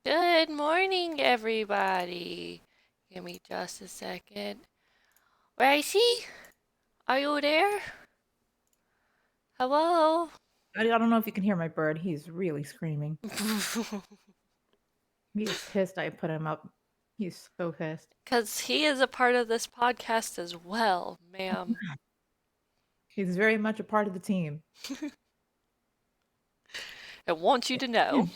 Good morning, everybody. Give me just a second. Racy, are you there? Hello? I don't know if you can hear my bird. He's really screaming. He's pissed I put him up. He's so pissed. Because he is a part of this podcast as well, ma'am. He's very much a part of the team. I want you to know.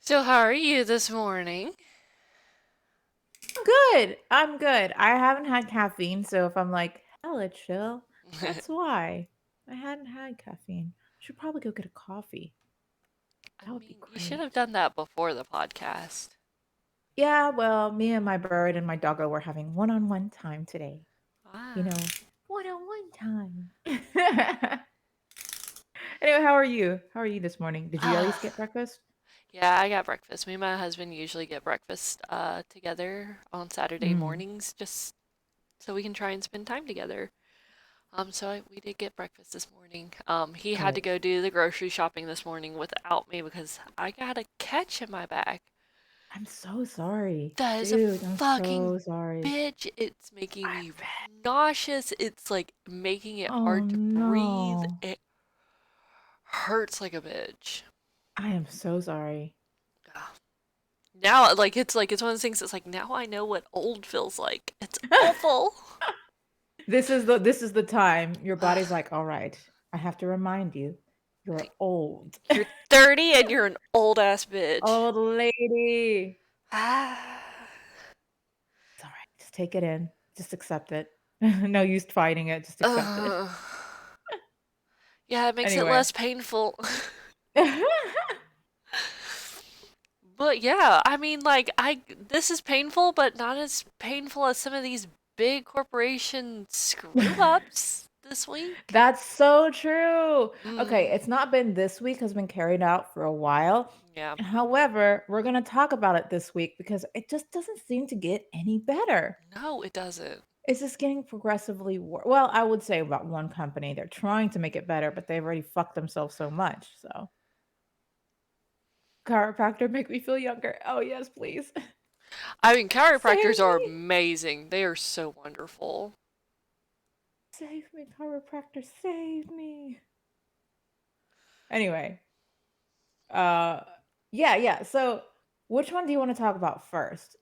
So, how are you this morning? I'm good. I'm good. I haven't had caffeine, so if I'm like hella chill, that's why. I hadn't had caffeine. Should probably go get a coffee. I That would be mean, you should have great. done that before the podcast. Yeah, well, me and my bird and my doggo were having one-on-one time today. You Ah. know, one-on-one time. Anyway, how are you? How are you this morning? Did you at least get breakfast? Yeah, I got breakfast. Me and my husband usually get breakfast together on Saturday Mm. mornings just so we can try and spend time together. We did get breakfast this morning. He had to Good. go do the grocery shopping this morning without me because I got a catch in my back. I'm so sorry. That is a Dude, I'm fucking so sorry. bitch. It's making I me bet. nauseous. It's like making it Oh hard to breathe. no. It hurts like a bitch. I am so sorry. Ugh. Now, it's one of those things that's like, now I know what old feels like. It's awful. This is the time your Ugh. body's like, all right, I have to remind you, you're Like, old. you're 30 and you're an old ass bitch. Old lady. Ah. It's all right. Just take it in. Just accept it. No use fighting it. Just accept it. Ugh. Yeah, it makes it Anyway. less painful. But yeah, I mean, this is painful, but not as painful as some of these big corporation screw ups this week. That's so true. Okay, Mm, it's not been this week, has been carried out for a while. yeah. However, we're going to talk about it this week because it just doesn't seem to get any better. No, it doesn't. It's just getting progressively worse. Well, I would say about one company, they're trying to make it better, but they've already fucked themselves so much. So, chiropractor make me feel younger. Oh, yes, please. I mean, Save chiropractors are me. amazing. They are so wonderful. Save me, chiropractor, save me. Anyway, uh yeah. So, which one do you want to talk about first?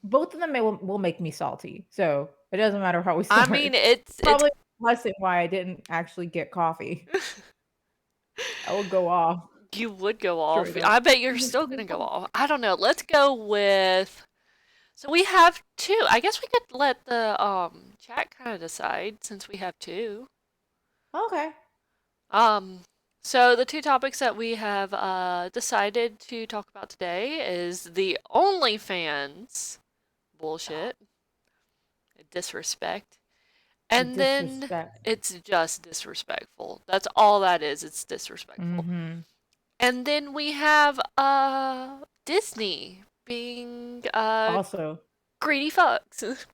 Both of them will make me salty, so it doesn't matter how we I mean, start. it's Probably a lesson why I didn't actually get coffee. I will go off you would go off. straight up. I bet you're still gonna go off. I don't know. Let's go with. So we have two. I guess we could let the chat kind of decide since we have two. Okay. Um, so the two topics that we have decided to talk about today is the OnlyFans bullshit, disrespect, The and then disrespect. it's just disrespectful. That's all that is. It's disrespectful. Mhm. And then we have Disney being Also, greedy fucks.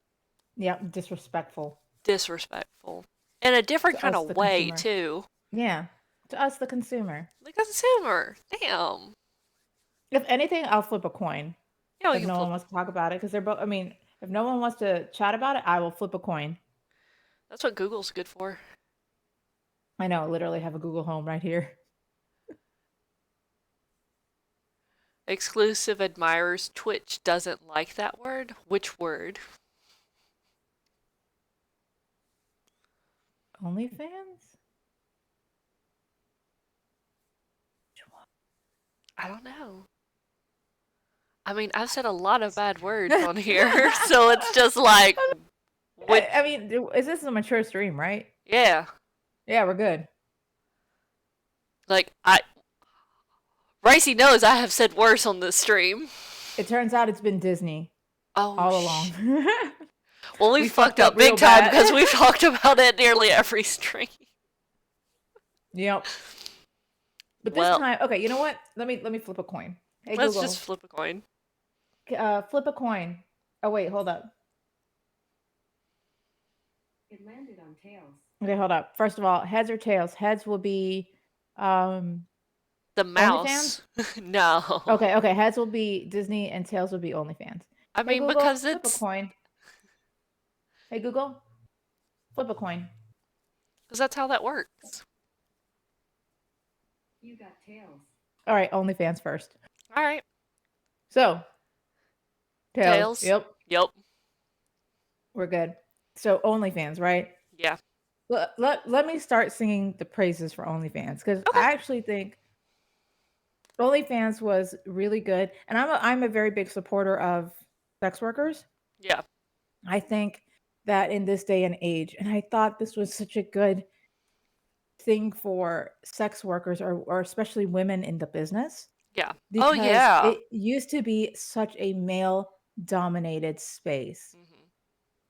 yeah, disrespectful Disrespectful. In a different to kind us, of the way, consumer. too. Yeah, to us, the consumer. The consumer. Damn. If anything, I'll flip a coin Yeah, we if can no one flip. wants to talk about it because they're both. I mean, if no one wants to chat about it, I will flip a coin. That's what Google's good for. I know, I literally have a Google Home right here. Exclusive admirers. Twitch doesn't like that word. Which word? OnlyFans? Which one? I don't know. I mean, I've said a lot of bad words I on here, so it's just like, which. I mean, is this a mature stream, right? Yeah. Yeah, we're good. Like, Ricey knows I have said worse on this stream. It turns out it's been Disney Oh, all along. Well, we We fucked fucked up up big real time bad. because we've talked about it nearly every stream. Yep. But this Well, time, okay, you know what? Let me flip a coin. Hey let's just Google, flip a coin. flip a coin. Oh wait, hold up. It landed on tails. Okay, hold up. First of all, heads or tails? Heads will be um The OnlyFans? mouse. No. Okay, okay. Heads will be Disney and tails will be OnlyFans. I Hey mean, Google, because flip a it's coin. Hey Google, flip a coin. because that's how that works. All right, OnlyFans first. All right. So, tails. Tails. Yep, Yep. we're good. So, OnlyFans, right? Yeah. Let me start singing the praises for OnlyFans because Okay. I actually think OnlyFans was really good, and I'm a very big supporter of sex workers. Yeah. I think that in this day and age, and I thought this was such a good thing for sex workers or especially women in the business Yeah. Oh because yeah. it used to be such a male dominated space. Hmm.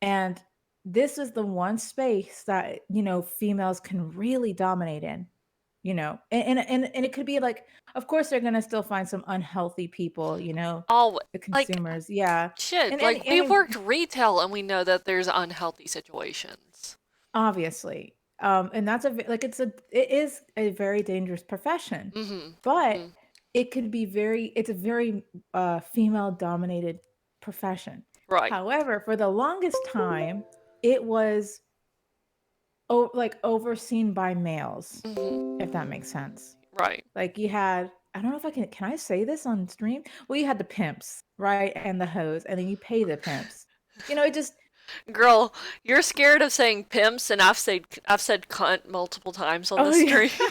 And this is the one space that, females can really dominate in, and it could be like, of course, they're going to still find some unhealthy people, All the like consumers. Yeah. shit. And Like any, we've any, worked retail and we know that there's unhealthy situations. obviously. And that's it is a very dangerous profession, Mm-hmm. but Mm-hmm. it's a very female dominated profession. Right. However, for the longest time, it was like overseen by males, Mm-hmm. if that makes sense. Right. Like you had, I don't know if can I say this on stream? Well, you had the pimps, right? And the hoes, and then you pay the pimps. It just Girl, you're scared of saying pimps, and I've said cunt multiple times on oh this yeah. stream.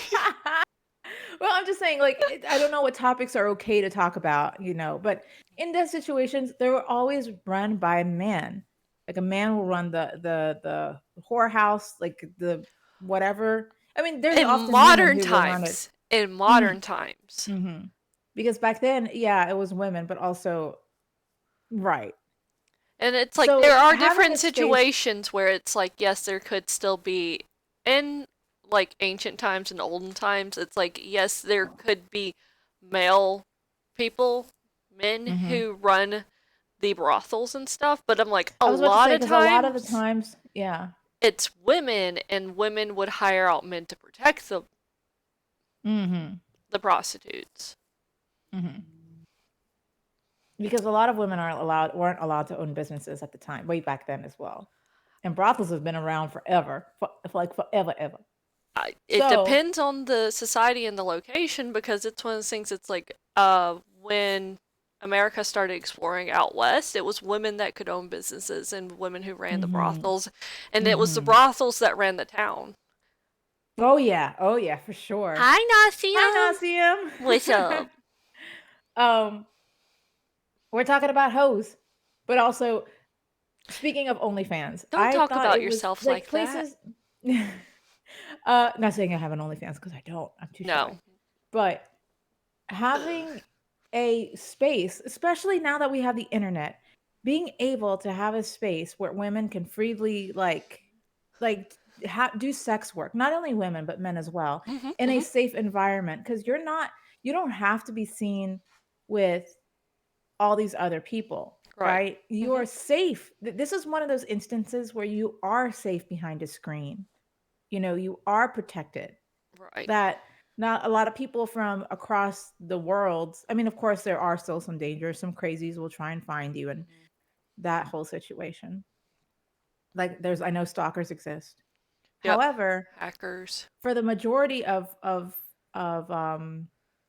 Well, I'm just saying, like, I don't know what topics are okay to talk about, but in those situations, they were always run by a man. Like a man will run the whorehouse, like the whatever. I mean, there's In often women modern who will run it. times, in Mhm, modern times. mhm. Because back then, yeah, it was women, but also right. And it's like there So are having different a space, situations where it's like, yes, there could still be in like ancient times and olden times, it's like, yes, there could be male people, men mhm. who run the brothels and stuff, but I'm like, a I was about to lot say of because a lot of the times times, yeah. it's women, and women would hire out men to protect Mhm. the prostitutes. Mhm. Because a lot of women weren't allowed to own businesses at the time, way back then as well. And brothels have been around forever, for like forever, ever. It So, depends on the society and the location, because it's one of those things. It's like when America started exploring out west, it was women that could own businesses and women who ran the mhm, brothels, and it was the mhm. brothels that ran the town. Oh yeah, for sure. Hi, Hi, Nasium. What's Nasium. up? um, we're talking about hoes, but also speaking of OnlyFans, Don't I talk thought about it was yourself like like that. places. Not saying I have an OnlyFans because I don't. I'm too shy. No. But Ugh. having a space, especially now that we have the internet, being able to have a space where women can freely like do sex work, not only women but men as well, Hmm. in a Hmm. safe environment because you don't have to be seen with all these other people, Right. right? You Hmm. are safe. This is one of those instances where you are safe behind a screen. You are protected. Right. That not a lot of people from across the world, I mean, of course, there are still some dangers. Some crazies will try and find you and Hmm. that whole situation. Like I know stalkers exist. Yep. However, Hackers. for the majority of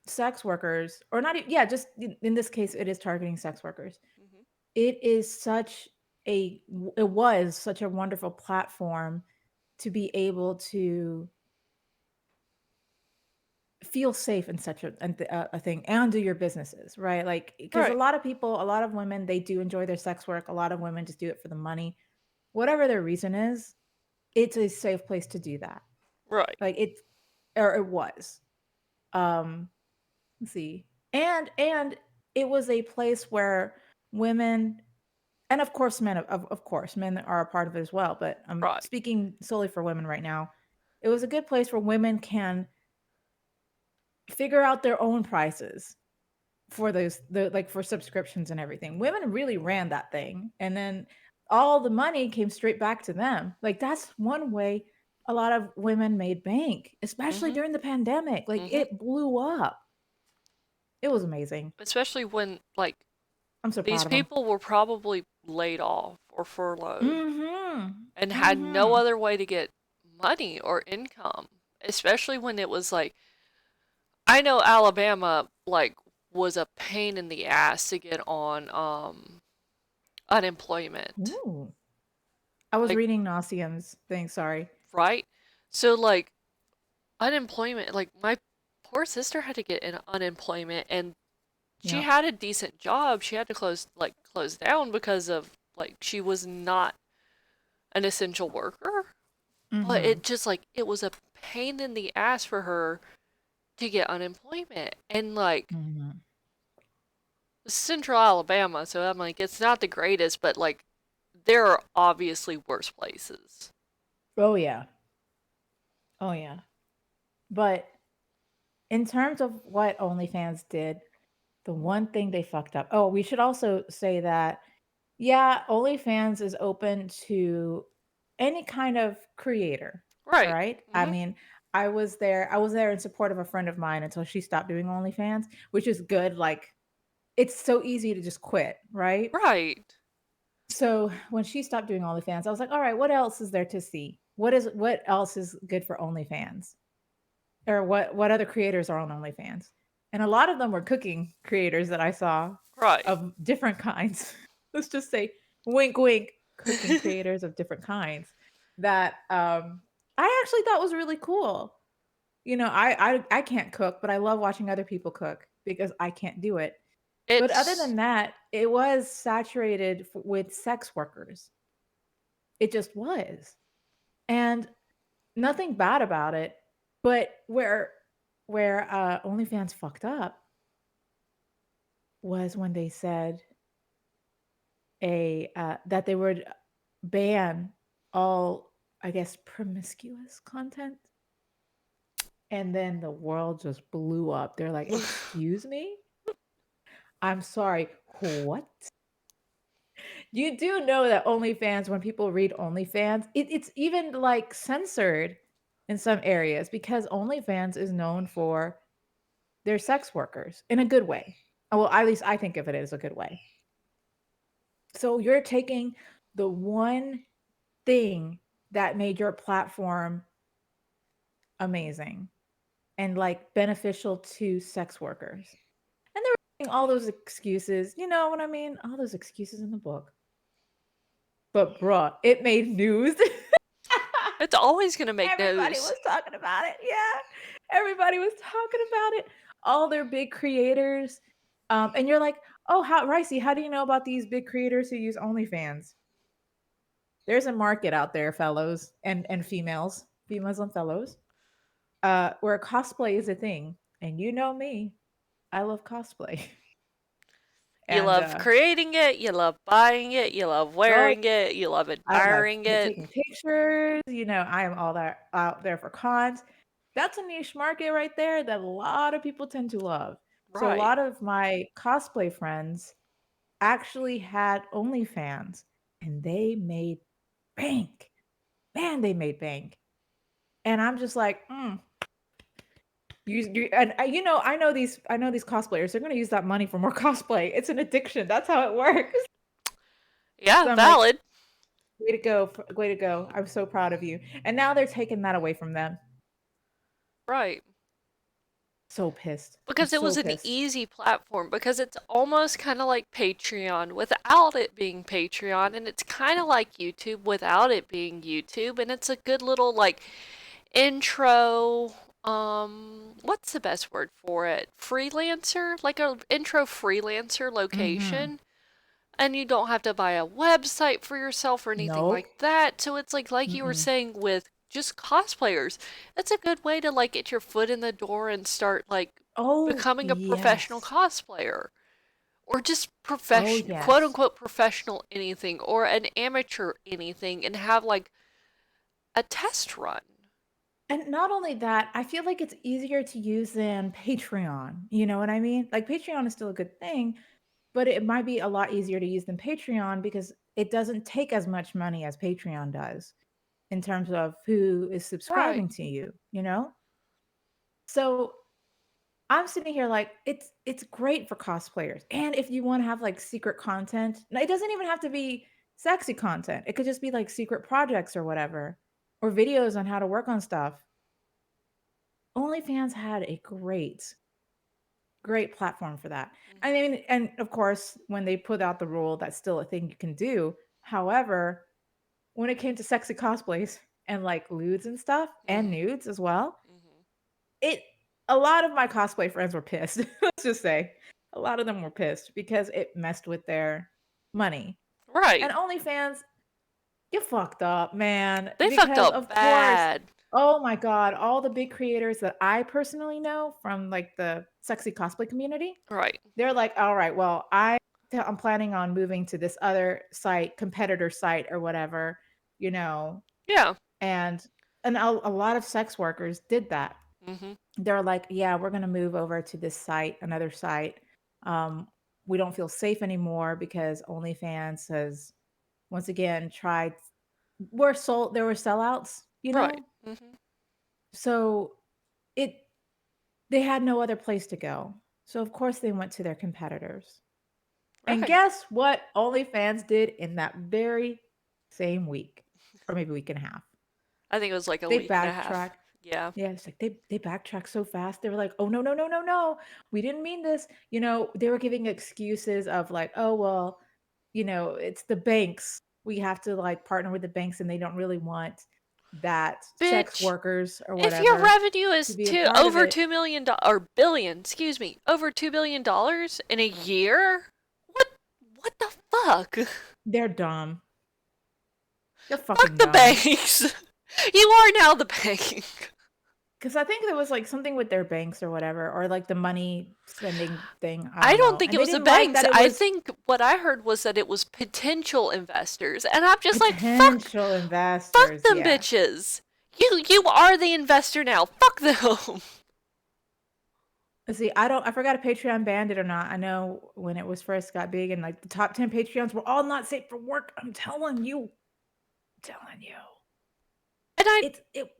sex workers, or not yeah, just in this case it is targeting sex workers. Hmm. It is it was such a wonderful platform to be able to feel safe in such a thing and do your businesses, right? Like, because Right. a lot of women, they do enjoy their sex work. A lot of women just do it for the money. Whatever their reason is, it's a safe place to do that. Right. Like or it was. Um, let's see. And it was a place where women, and of course men, of course men are a part of it as well, but I'm Right. speaking solely for women right now. It was a good place where women can figure out their own prices for for subscriptions and everything. Women really ran that thing. And then all the money came straight back to them. Like that's one way a lot of women made bank, especially Hmm. during the pandemic. Like Hmm. it blew up. It was amazing. especially when like I'm so these proud of them. people were probably laid off or furloughed Mhm. and had no Mhm. other way to get money or income, especially when it was like I know Alabama like was a pain in the ass to get on unemployment. Ooh. I was Like, reading Nasium's thing, sorry. right? So like unemployment, like my poor sister had to get in unemployment and she Yep. had a decent job. She had to close down because of like she was not an essential worker, but Mhm. it just like it was a pain in the ass for her to get unemployment. And like Mhm. Central Alabama, so I'm like it's not the greatest, but like there are obviously worse places. Oh yeah. Oh yeah. But in terms of what OnlyFans did, the one thing they fucked up. Oh, we should also say that yeah, OnlyFans is open to any kind of creator. All Right. right. I Mhm. mean, I was there in support of a friend of mine until she stopped doing OnlyFans, which is good. Like it's so easy to just quit, right? Right. So when she stopped doing OnlyFans, I was like, all right, what else is there to see? What else is good for OnlyFans? Or what other creators are on OnlyFans? And a lot of them were cooking creators that I saw Right. of different kinds. Let's just say wink wink cooking creators of different kinds that I actually thought was really cool. You know, I can't cook, but I love watching other people cook because I can't do it. But other It's than that, it was saturated with sex workers. It just was. And nothing bad about it, but where OnlyFans fucked up was when they said that they would ban all, I guess, promiscuous content, and then the world just blew up. They're like, "Excuse me? I'm sorry, what?" You do know that OnlyFans, when people read OnlyFans, it's even, like, censored in some areas because OnlyFans is known for they're sex workers in a good way. Well, at least I think of it as a good way. So you're taking the one thing that made your platform amazing and like beneficial to sex workers. And they were making all those excuses. You know what I mean? All those excuses in the book. But bruh, it made news. it's always gonna make Everybody news. was talking about it. Yeah. Everybody was talking about it. All their big creators. And you're like, oh, how Ricey, how do you know about these big creators who use OnlyFans? There's a market out there, fellows and females and fellows, where cosplay is a thing. And you know me, I love cosplay. You and love creating it, you love buying it, you love oh, wearing it, you love I love admiring it. taking pictures. You know, I am all that out there for cons. That's a niche market right there that a lot of people tend to love. So a Right. lot of my cosplay friends actually had OnlyFans and they made bank. Man, they made bank. And I'm just like, and I know these cosplayers. They're gonna use that money for more cosplay. It's an addiction. That's how it works. Yeah, So I'm like, valid. way to go, way to go. I'm so proud of you. And now they're taking that away from them. Right. So pissed. I'm Because it so was an pissed. easy platform, because it's almost kind of like Patreon without it being Patreon, and it's kind of like YouTube without it being YouTube, and it's a good little like intro what's the best word for it? Freelancer? Like a intro freelancer Mm-hmm. location. And you don't have to buy a website for yourself or anything Nope. like that. So it's like you were Mm-mm. saying with just cosplayers. It's a good way to like get your foot in the door and start like Oh becoming a professional yes. cosplayer or just Oh professional quote yes. unquote professional anything or an amateur anything and have like a test run. And not only that, I feel like it's easier to use than Patreon. You know what I mean? Like Patreon is still a good thing, but it might be a lot easier to use than Patreon because it doesn't take as much money as Patreon does in terms of who is Right. subscribing to you, you know? So I'm sitting here like it's great for cosplayers. And if you want to have like secret content, it doesn't even have to be sexy content. It could just be like secret projects or whatever, or videos on how to work on stuff. OnlyFans had a great platform for that. I Mhm. mean, and of course, when they put out the rule, that's still a thing you can do. However, when it came to sexy cosplays and like lewds and stuff and Mhm. nudes as well, Mhm. it a lot of my cosplay friends were pissed. Let's just say a lot of them were pissed because it messed with their money. And Right. OnlyFans, you fucked up, man. They fucked Because up of course, bad. oh my god, all the big creators that I personally know from like the sexy cosplay community, Right. they're like, all right, well, I'm planning on moving to this other site, competitor site or whatever, you know, Yeah. and a lot of sex workers did that. Mhm. They're like, "Yeah, we're gonna move over to this site, another site. Um, we don't feel safe anymore because OnlyFans has once again tried we're sold there were sellouts, you Right. know? Mhm. So it they had no other place to go. So of course they went to their competitors. And Right. guess what OnlyFans did in that very same week or maybe week and a half? I think it was like a They week and a half. backtracked. Yeah. Yeah, it's like they backtracked so fast. They were like, "Oh, no, no, no, no, no. We didn't mean this." You know, they were giving excuses of like, "Oh, well, it's the banks. We have to like partner with the banks and they don't really want that sex Bitch, workers or if your whatever revenue to is be a to part of over it." $2 million or billion, excuse me, over $2 billion in a year, what what the fuck? They're dumb. They're Fuck fucking the dumb. banks. You are now the bank. Because I think there was like something with their banks or whatever, or like the money spending thing. I I don't don't know. think And it they was the didn't like banks. that it I was think what I heard was that it was potential investors. And I'm just like, potential fuck investors. them Yeah. bitches. You are the investor now. Fuck them. Let's see, I forgot if Patreon banned it or not. I know when it was first got big and like the top 10 Patreons were all not safe for work. I'm telling you. I'm telling you. And It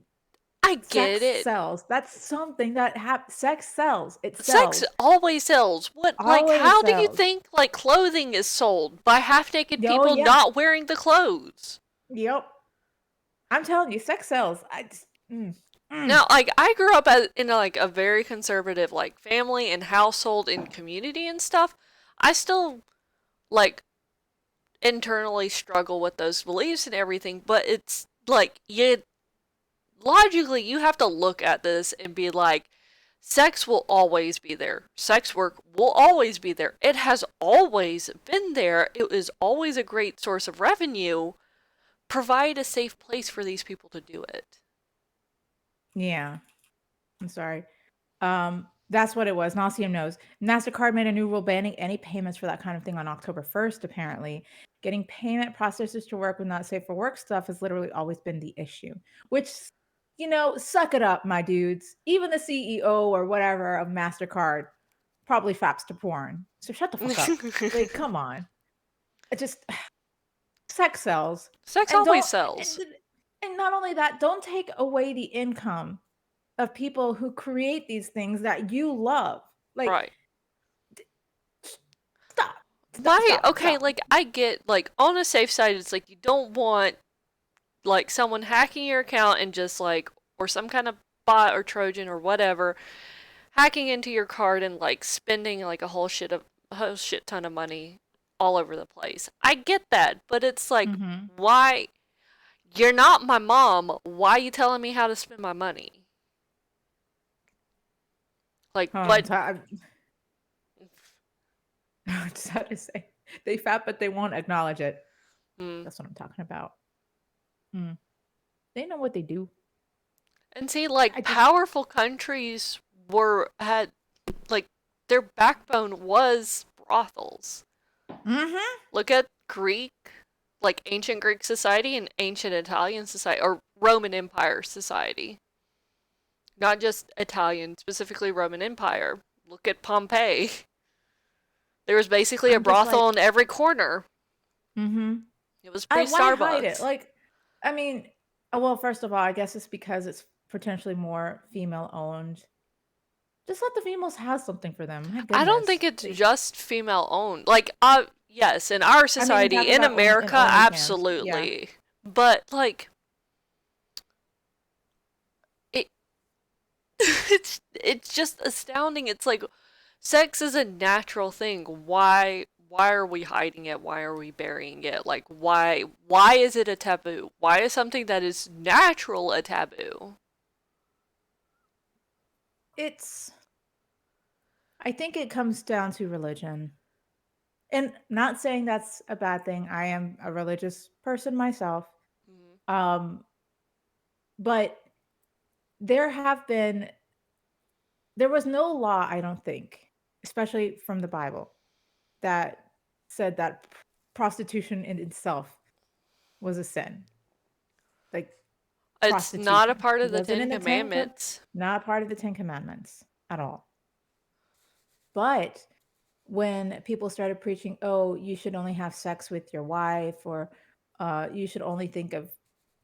I get sex it. sells. That's something that sex sells. It Sex sells. always sells. What, like, Always how do you sells. think, like, clothing is sold? By half naked Oh people yeah. not wearing the clothes. Yep. I'm telling you, sex sells. I just mm. Now, like, I grew up in, like, a very conservative, like, family and household and community and stuff. I still, like, internally struggle with those beliefs and everything, but it's, like, logically, you have to look at this and be like, sex will always be there. Sex work will always be there. It has always been there. It is always a great source of revenue. Provide a safe place for these people to do it. Yeah. I'm sorry. That's what it was. Nauseam knows. MasterCard made a new rule banning any payments for that kind of thing on October 1st, apparently. Getting payment processors to work with not safe for work stuff has literally always been the issue. Which, suck it up, my dudes. Even the CEO or whatever of MasterCard probably faps to porn. So shut the fuck up. Like, come on. It just sex sells. Sex And always don't sells. and not only that, don't take away the income of people who create these things that you love. Like, Right. stop, stop, My stop, okay, stop. like I get like on a safe side it's like you don't want like someone hacking your account and just like or some kind of bot or trojan or whatever hacking into your card and like spending like a whole shit ton of money all over the place. I get that, but it's like Mhm. why you're not my mom. Why are you telling me how to spend my money? Like Hold on, what I just had to say they fat, but they won't acknowledge it. mm. That's what I'm talking about. Mm. They know what they do. And see like I just powerful countries were had like their backbone was brothels. Mhm. Look at Greek, like ancient Greek society and ancient Italian society, or Roman Empire society. Not just Italian, specifically Roman Empire. Look at Pompeii. There was basically a I'm just brothel like, in every corner. mhm. It was I pre why hide it? Starbucks. Like, I mean, well, first of all, I guess it's because it's potentially more female owned Just let the females have something for them. My I don't goodness. think it's Like, just female owned. Like, yes, in our I mean, society, talking in about in America, OnlyFans. Yeah. absolutely. But like, it, it's just astounding. It's like sex is a natural thing. Why are we hiding it? Why are we burying it? Like, why is it a taboo? Why is something that is natural a taboo? It's I think it comes down to religion. And not saying that's a bad thing. I am a religious person myself. Mhm. Um, but there have been there was no law, I don't think, especially from the Bible, that said that prostitution in itself was a sin. Like It's not a prostitution. part It of the wasn't Ten in the Commandments. not part of the 10 commandments at all. But when people started preaching, "Oh, you should only have sex with your wife," or you should only think of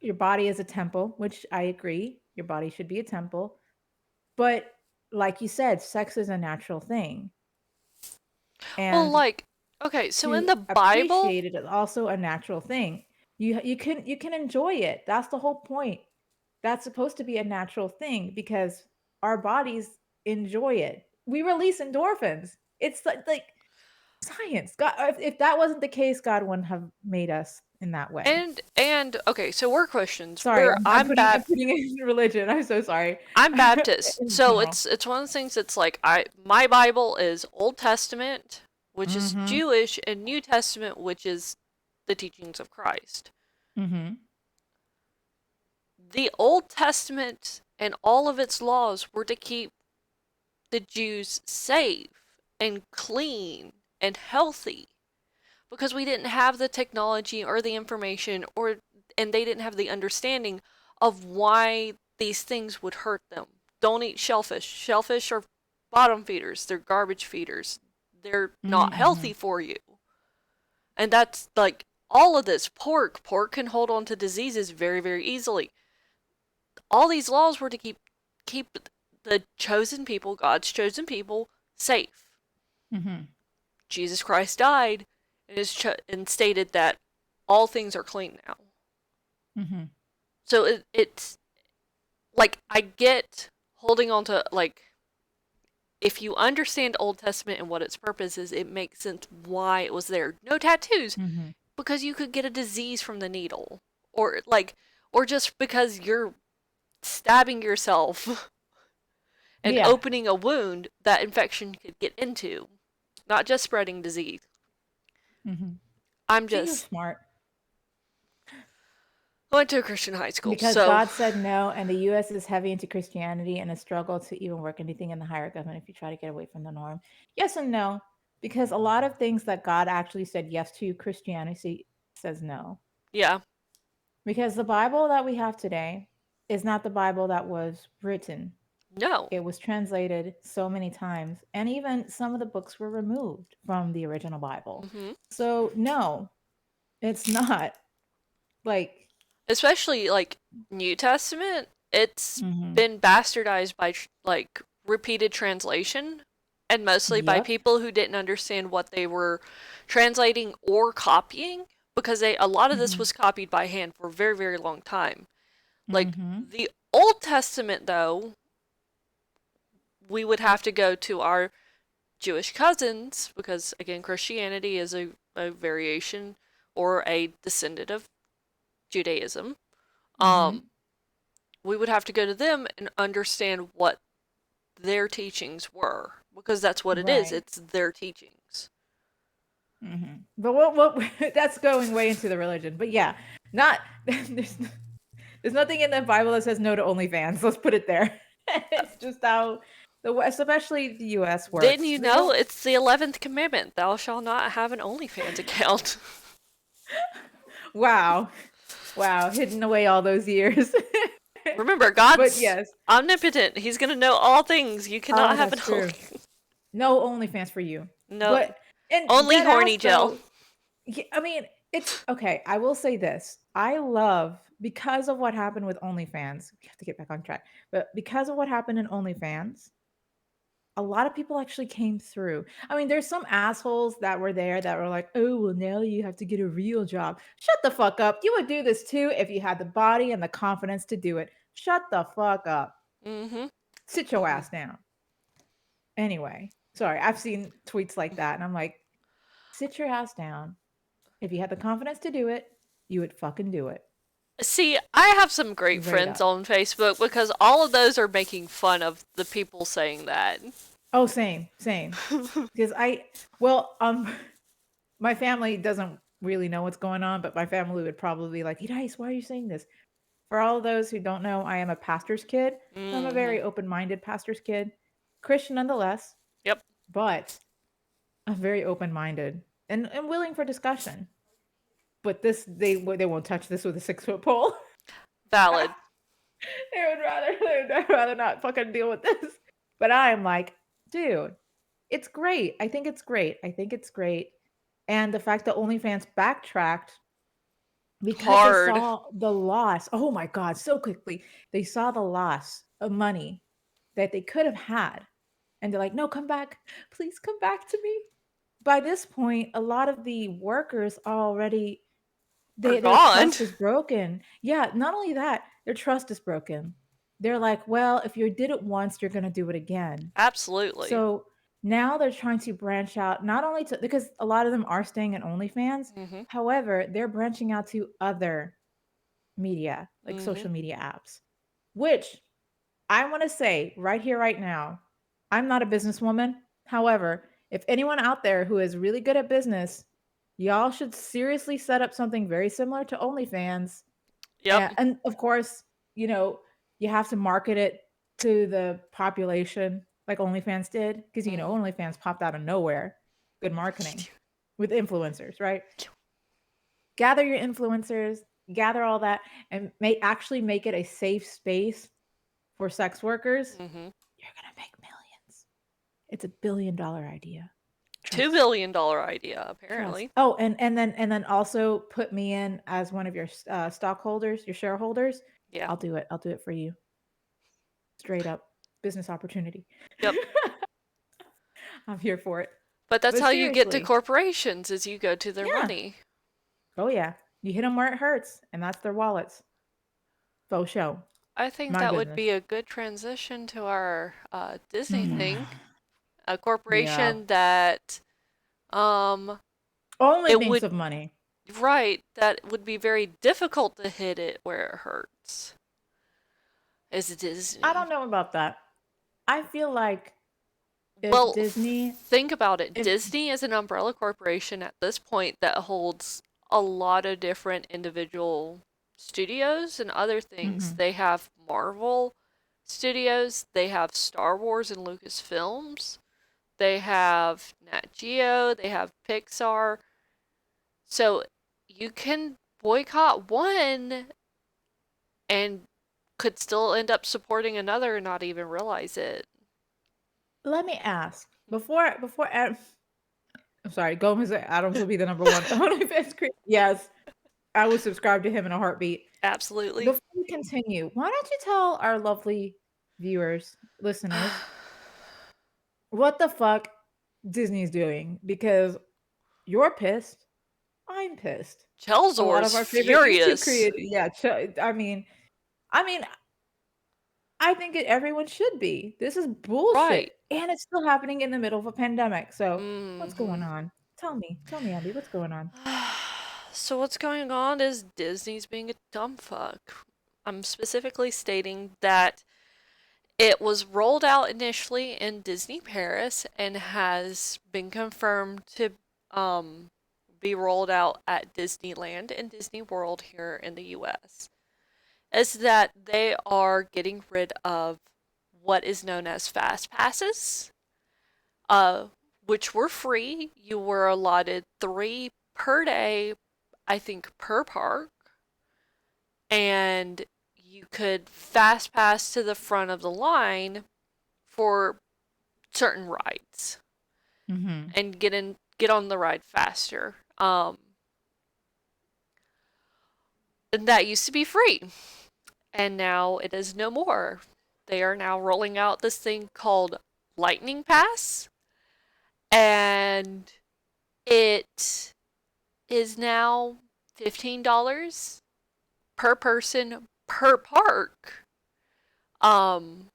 your body as a temple, which I agree, your body should be a temple. But like you said, sex is a natural thing. Well, And like, okay, so in to the Bible, appreciate it is also a natural thing. You can enjoy it. That's the whole point. That's supposed to be a natural thing because our bodies enjoy it. We release endorphins. It's like science. God, if that wasn't the case, God wouldn't have made us in that way. and okay, so we're Christians. Sorry, I'm Bap putting it in religion. I'm so sorry. I'm Baptist. In So general. it's one of those things that's like my Bible is Old Testament, which is Mhm. Jewish, and New Testament, which is the teachings of Christ. Mhm. The Old Testament and all of its laws were to keep the Jews safe and clean and healthy because we didn't have the technology or the information and they didn't have the understanding of why these things would hurt them. Don't eat shellfish. Shellfish are bottom feeders. They're garbage feeders. They're not healthy Mhm. for you. And that's like all of this pork. Pork can hold on to diseases very, very easily. All these laws were to keep the chosen people, God's chosen people, safe. Mhm. Jesus Christ died and stated that all things are clean now. Mhm. So it's like I get holding on to like if you understand Old Testament and what its purpose is, it makes sense why it was there. No tattoos Mhm. because you could get a disease from the needle or just because you're stabbing yourself and Yeah. opening a wound that infection could get into, not just spreading disease. Mhm. I'm See, you're just smart. I went to a Christian high school, Because so God said no, and the US is heavy into Christianity and a struggle to even work anything in the higher government if you try to get away from the norm. Yes and no, because a lot of things that God actually said yes to, Christianity says no. yeah, Because the Bible that we have today is not the Bible that was written. no. It was translated so many times, and even some of the books were removed from the original Bible. Hmm. So, no, it's not. Like, Especially like New Testament, it's mhm. been bastardized by like repeated translation and mostly by Yep. people who didn't understand what they were translating or copying because a lot of this Mhm. was copied by hand for a very very long time. Like Mhm. the Old Testament though, we would have to go to our Jewish cousins because again Christianity is a variation or a descendant of Judaism. Um Mhm. we would have to go to them and understand what their teachings were because that's what it is. Right. It's their teachings. But what that's going way into the religion. But yeah, not there's nothing in the Bible that says no to OnlyFans. Let's put it there. It's just how the West, especially the US Didn't works. you They know don't it's the 11th commandment? Thou shalt not have an OnlyFans account. wow. Wow, hidden away all those years. Remember, But God's yes. omnipotent. He's going to know all things. You cannot Oh, have an that's true. Only. No OnlyFans for you. No, But and only dead ass horny gel. though, I mean, it's okay. I will say this. I love because of what happened with OnlyFans. We have to get back on track. But because of what happened in OnlyFans, a lot of people actually came through. I mean, there's some assholes that were there that were like, "Oh, well, now you have to get a real job." Shut the fuck up. You would do this too if you had the body and the confidence to do it. Shut the fuck up. Mm-hmm. Sit your ass down. Anyway, sorry. I've seen tweets like that and I'm like, "Sit your ass down. If you had the confidence to do it, you would fucking do it." See, I have some great Straight friends up. on Facebook because all of those are making fun of the people saying that. Oh, same, same. Because my family doesn't really know what's going on, but my family would probably be like, "Irais, why are you saying this?" For all of those who don't know, I am a pastor's kid. So I'm a Mm-hmm. very open-minded pastor's kid. Christian nonetheless, Yep. but I'm very open-minded and willing for discussion. But this they won't touch this with a 6-foot pole. Valid. They would rather not fucking deal with this. But I'm like, dude, it's great. I think it's great. I think it's great. And the fact that OnlyFans backtracked because they Hard. saw the loss. Oh my god, so quickly. They saw the loss of money that they could have had. And they're like, "No, come back. Please come back to me." By this point, a lot of the workers already Are their gone. trust is broken. Yeah, not only that, their trust is broken. They're like, "Well, if you did it once, you're gonna do it again." Absolutely. So now they're trying to branch out not only to because a lot of them are staying in OnlyFans. Mm-hmm. However, they're branching out to other media, like Mm-hmm. social media apps, which I want to say right here, right now, I'm not a businesswoman. However, if anyone out there who is really good at business, y'all should seriously set up something very similar to OnlyFans. Yep. And of course, you know, you have to market it to the population like OnlyFans did, because Mm-hmm. OnlyFans popped out of nowhere. Good marketing with influencers, right? Gather your influencers, gather all that, and actually make it a safe space for sex workers. Mm-hmm. You're gonna make millions. It's $1 billion idea. $2 Trust. billion idea, Trust. apparently. Oh, and then also put me in as one of your stockholders, your shareholders. Yeah. I'll do it. I'll do it for you. Straight up business opportunity. Yep. I'm here for it. But that's But how you get to seriously, corporations is you go to their yeah. money. Oh yeah. You hit them where it hurts, and that's their wallets. Faux show. I think My that would business. be a good transition to our Disney thing. A Yeah. corporation that um Only it thinks would of money. right, that would be very difficult to hit it where it hurts. Is I Disney. don't know about that. I feel like if Well, Disney, think about it. if Disney is an umbrella corporation at this point that holds a lot of different individual studios and other things. mhm. They have Marvel Studios, they have Star Wars and Lucasfilms, they have Nat Geo, they have Pixar. So you can boycott one and could still end up supporting another and not even realize it. Let me ask before I'm sorry, Gomez Adams will be the number one OnlyFans creator. Yes, I would subscribe to him in a heartbeat. Absolutely. Before we continue, why don't you tell our lovely viewers, listeners, what the fuck Disney's doing? Because you're pissed. I'm pissed. A lot of Chelzor's our favorite YouTube furious. creators, yeah. I mean, I think everyone should be. This is bullshit, Right. and it's still happening in the middle of a pandemic. So, what's going Mm-hmm. on? Tell me, Abby, what's going on? So what's going on is Disney's being a dumb fuck. I'm specifically stating that it was rolled out initially in Disney Paris and has been confirmed to um be rolled out at Disneyland and Disney World here in the US. Is that they are getting rid of what is known as fast passes, uh, which were free. You were allotted 3 per day, I think, per park, and you could fast pass to the front of the line for certain rides Mhm. and get on the ride faster. And that used to be free, and now it is no more. They are now rolling out this thing called Lightning Pass, and it is now $15 per person per park. Um,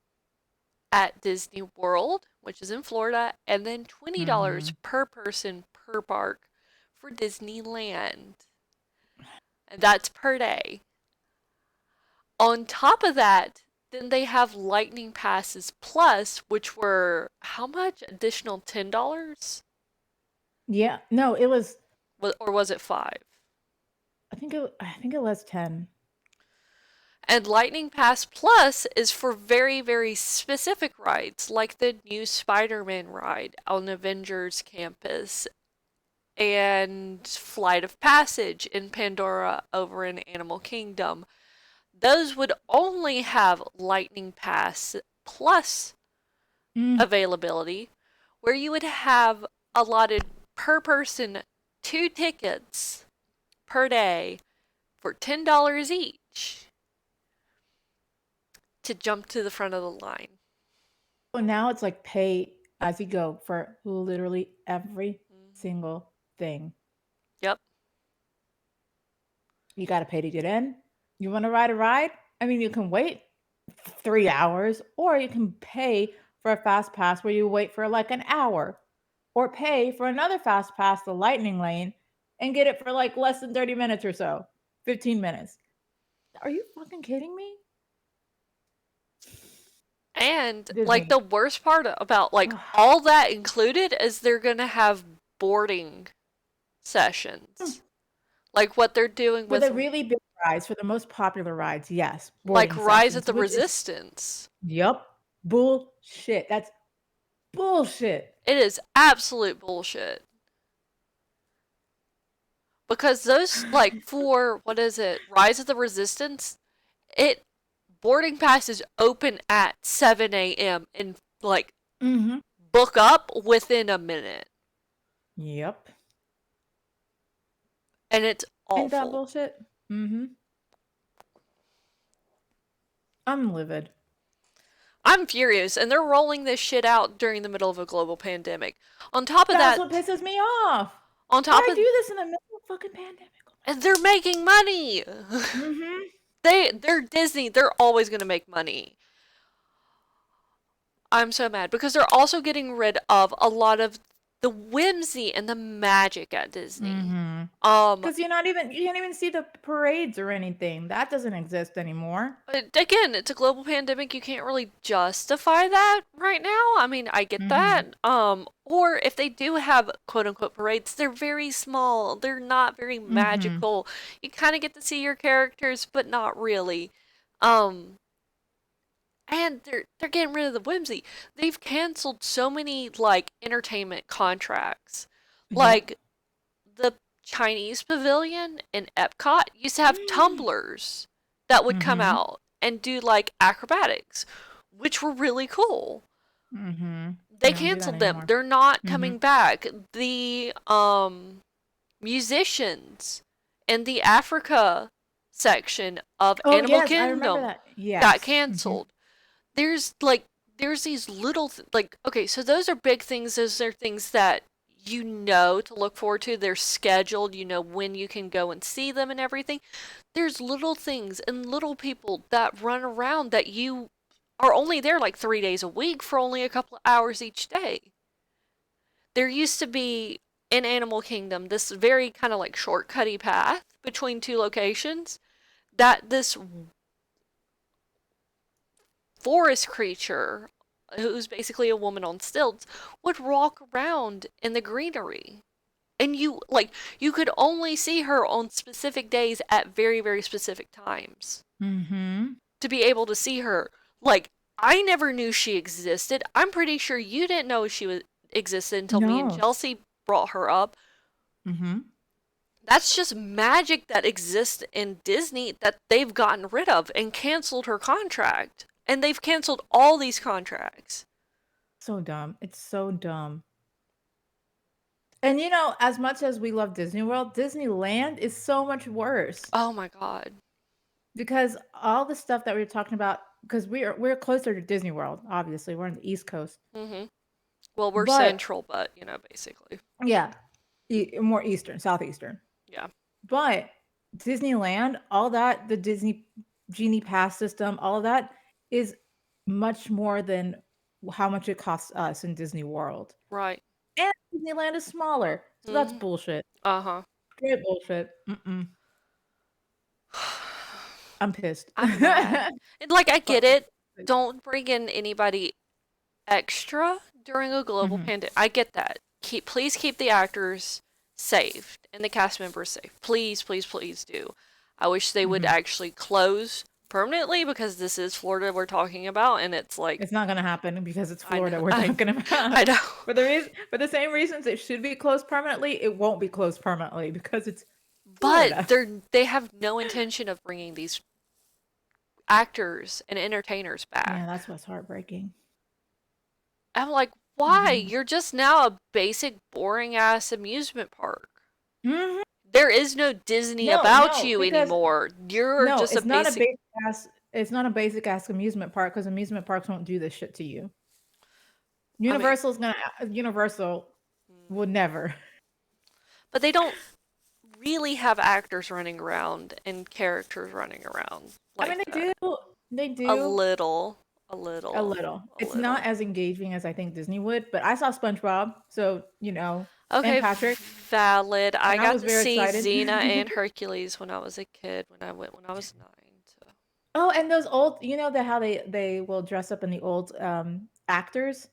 at Disney World, which is in Florida, and then $20 Mm-hmm. per person per park for Disneyland. And that's per day. On top of that, then they have Lightning Passes Plus, which were how much? Additional $10? Yeah. No, it was. Or was it 5? I think it was 10. And Lightning Pass Plus is for very, very specific rides, like the new Spider Man ride on Avengers Campus and Flight of Passage in Pandora over in Animal Kingdom. Those would only have Lightning Pass Plus Mm. availability, where you would have allotted per person 2 tickets per day for $10 each to jump to the front of the line. So now it's like pay as you go for literally every Mm-hmm. single thing. Yep. You got to pay to get in. You want to ride a ride? I mean, you can wait 3 hours, or you can pay for a fast pass where you wait for like an hour, or pay for another fast pass, the lightning lane, and get it for like less than 30 minutes or so, 15 minutes. Are you fucking kidding me? And like Disney. the worst part about like all that included is they're gonna have boarding sessions. Like what they're doing For the with really big rides, for the most popular rides, yes, like boarding Rise of sessions, the which is Resistance. yep, bullshit. That's bullshit. It is absolute bullshit. Because those like for what is it? Rise of the Resistance, it boarding passes open at 7 a.m. and like Mm-hmm. book up within a minute. Yep. And it's Ain't that awful. bullshit? Mm-hmm. I'm livid. I'm furious, and they're rolling this shit out during the middle of a global pandemic. On top of That's what that, pisses me off. on top Why of do this in the middle of a fucking pandemic? and they're making money. Mm-hmm. They're Disney. They're always going to make money. I'm so mad because they're also getting rid of a lot of the whimsy and the magic at Disney. Mm-hmm. Um Because you can't even see the parades or anything. That doesn't exist anymore. again, it's a global pandemic. You can't really justify that right now. I mean, I get Mm-hmm. that. Or if they do have quote unquote parades, they're very small. They're not very Mm-hmm. magical. You kind of get to see your characters, but not really. Um, and they're getting rid of the whimsy. They've canceled so many like entertainment contracts. Yep. Like the Chinese pavilion in Epcot used to have tumblers that would come Mm-hmm. out and do like acrobatics, which were really cool. Mm-hmm. They They don't do that canceled them. anymore. They're not Mm-hmm. coming back. The musicians in the Africa section of Oh Animal yes, I remember Kingdom that. got Yes. Mm-hmm. canceled. There's like there's these little like okay, so those are big things. Those are things that you know to look forward to. They're scheduled. You know when you can go and see them and everything. There's little things and little people that run around that you are only there like 3 days a week for only a couple of hours each day. There used to be in Animal Kingdom this very kind of like shortcutty path between two locations that this forest creature, who's basically a woman on stilts, would walk around in the greenery. And you could only see her on specific days at very, very specific times Mm-hmm. to be able to see her. Like, I never knew she existed. I'm pretty sure you didn't know existed until me and No. Chelsea brought her up. Mm-hmm. That's just magic that exists in Disney that they've gotten rid of and canceled her contract. And they've canceled all these contracts. So dumb. It's so dumb. And as much as we love Disney World, Disneyland is so much worse Oh my god. because all the stuff that we were talking about because we're closer to Disney World. Obviously, we're on the East Coast, Hmm. Well, we're but central, but basically. yeah, more Eastern, Southeastern. Yeah. But Disneyland, all that, the Disney Genie Pass system, all of that is much more than how much it costs us in Disney World. Right. And Disneyland is smaller, so that's Hmm. bullshit. Uh-huh. Straight bullshit. Mm-mm. I'm pissed. I'm mad. And like I Fuck get it. this. Don't bring in anybody extra during a global Mhm. pandemic. I get that. Please keep the actors safe and the cast members safe. Please, please, please do. I wish they would Mhm. actually close permanently because this is Florida we're talking about, and it's like It's not gonna happen because it's I know, Florida we're talking about. I know. For the same reasons it should be closed permanently, it won't be closed permanently because it's But Florida. they have no intention of bringing these actors and entertainers back. Yeah, that's what's heartbreaking. I'm like, why? Mhm. You're just now a basic, boring ass amusement park. Mhm. There is no Disney No, about no, you because anymore. You're no, just a basic. it's not a basic ass amusement park because amusement parks won't do this shit to you. I mean, Universal mm, would never. but they don't really have actors running around and characters running around I mean, like that. they A do little, a a little, little. a It's not little. as engaging as I think Disney would, but I saw SpongeBob, so and Okay, Patrick, valid. I and I got was to very see excited. Xena and Hercules when I was a kid, when I was 9. So. Oh, and those old, that how they will dress up in the old actors,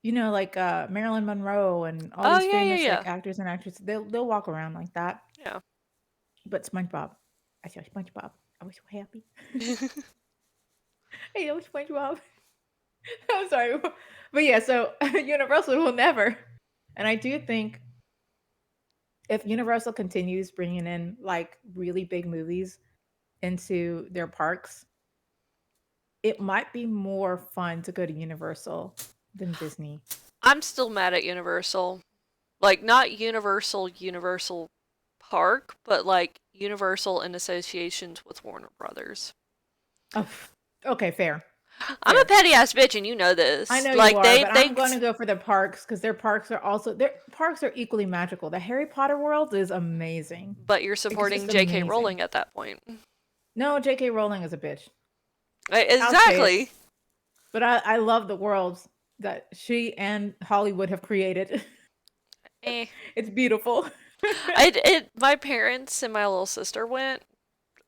Mm. like Marilyn Monroe and all Oh these yeah, famous yeah, like actors and actresses. They'll walk around like that. yeah, But SpongeBob, I saw SpongeBob. I was so happy. yeah. I know SpongeBob. I'm sorry, but yeah. So Universal will never, and I do think if Universal continues bringing in like really big movies into their parks, it might be more fun to go to Universal than Disney. I'm still mad at Universal. Like not Universal Park, but like Universal in associations with Warner Brothers. Oh, okay, fair, I'm a fair. petty ass bitch and you know I this. know you Like are, they but I'm going thinks to go for the parks because their parks are equally magical. The Harry Potter world is amazing. but you're It's supporting just JK amazing. Rowling at that point. No, J.K. Rowling is a bitch. I'll say it, Exactly. but I love the worlds that she and Hollywood have created. Eh. It's beautiful. My parents and my little sister went